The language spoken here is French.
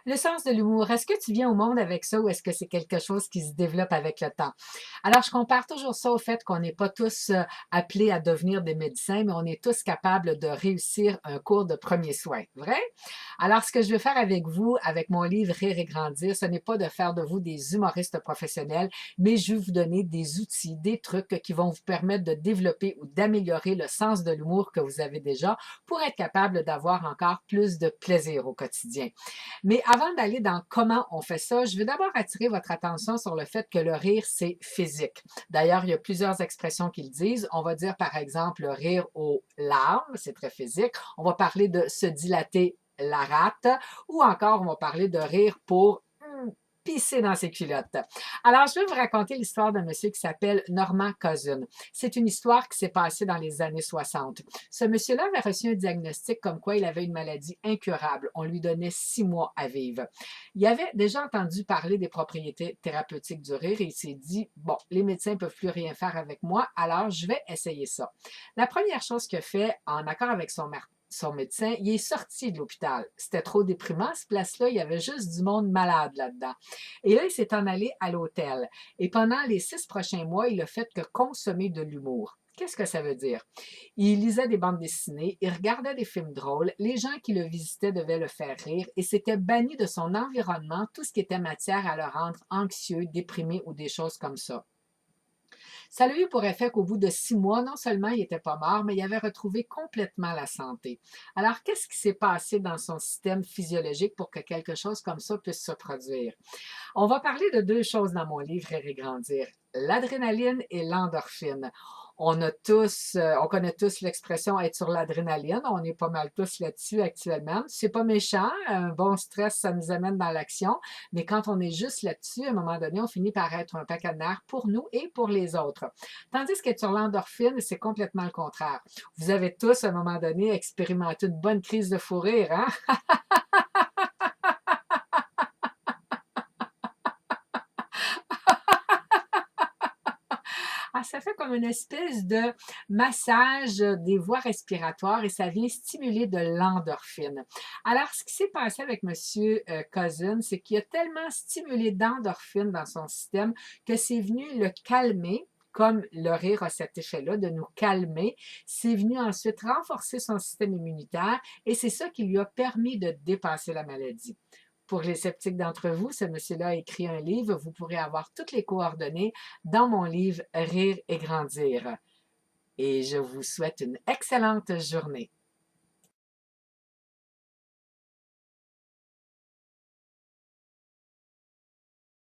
Le sens de l'humour, est-ce que tu viens au monde avec ça ou est-ce que c'est quelque chose qui se développe avec le temps? Alors, je compare toujours ça au fait qu'on n'est pas tous appelés à devenir des médecins, mais on est tous capables de réussir un cours de premiers soins. Vrai? Alors, ce que je veux faire avec vous, avec mon livre Rire et grandir, ce n'est pas de faire de vous des humoristes professionnels, mais je vais vous donner des outils, des trucs qui vont vous permettre de développer ou d'améliorer le sens de l'humour que vous avez déjà pour être capable d'avoir encore plus de plaisir au quotidien. Mais avant d'aller dans comment on fait ça, je veux d'abord attirer votre attention sur le fait que le rire, c'est physique. D'ailleurs, il y a plusieurs expressions qui le disent. On va dire, par exemple, le rire aux larmes, c'est très physique. On va parler de se dilater la rate ou encore on va parler de rire pour pisser dans ses culottes. Alors, je vais vous raconter l'histoire d'un monsieur qui s'appelle Norman Cousin. C'est une histoire qui s'est passée dans les années 60. Ce monsieur-là avait reçu un diagnostic comme quoi il avait une maladie incurable. On lui donnait 6 mois à vivre. Il avait déjà entendu parler des propriétés thérapeutiques du rire et il s'est dit, bon, les médecins ne peuvent plus rien faire avec moi, alors je vais essayer ça. La première chose qu'il a fait, en accord avec son médecin, il est sorti de l'hôpital. C'était trop déprimant, cette place-là. Il y avait juste du monde malade là-dedans. Et là, il s'est en allé à l'hôtel. Et pendant les 6 prochains mois, il a fait que consommer de l'humour. Qu'est-ce que ça veut dire? Il lisait des bandes dessinées, il regardait des films drôles, les gens qui le visitaient devaient le faire rire et s'était banni de son environnement tout ce qui était matière à le rendre anxieux, déprimé ou des choses comme ça. Ça a eu pour effet qu'au bout de 6 mois, non seulement il n'était pas mort, mais il avait retrouvé complètement la santé. Alors, qu'est-ce qui s'est passé dans son système physiologique pour que quelque chose comme ça puisse se produire? On va parler de deux choses dans mon livre Rire et grandir, l'adrénaline et l'endorphine. On connaît tous l'expression être sur l'adrénaline. On est pas mal tous là-dessus actuellement. C'est pas méchant. Un bon stress, ça nous amène dans l'action. Mais quand on est juste là-dessus, à un moment donné, on finit par être un paquet de nerfs pour nous et pour les autres. Tandis qu'être sur l'endorphine, c'est complètement le contraire. Vous avez tous, à un moment donné, expérimenté une bonne crise de fou rire, hein? Ah, ça fait comme une espèce de massage des voies respiratoires et ça vient stimuler de l'endorphine. Alors, ce qui s'est passé avec Monsieur Cousin, c'est qu'il a tellement stimulé d'endorphine dans son système que c'est venu le calmer. Comme le rire a cet effet-là de nous calmer, c'est venu ensuite renforcer son système immunitaire et c'est ça qui lui a permis de dépasser la maladie. Pour les sceptiques d'entre vous, ce monsieur-là a écrit un livre. Vous pourrez avoir toutes les coordonnées dans mon livre Rire et grandir. Et je vous souhaite une excellente journée.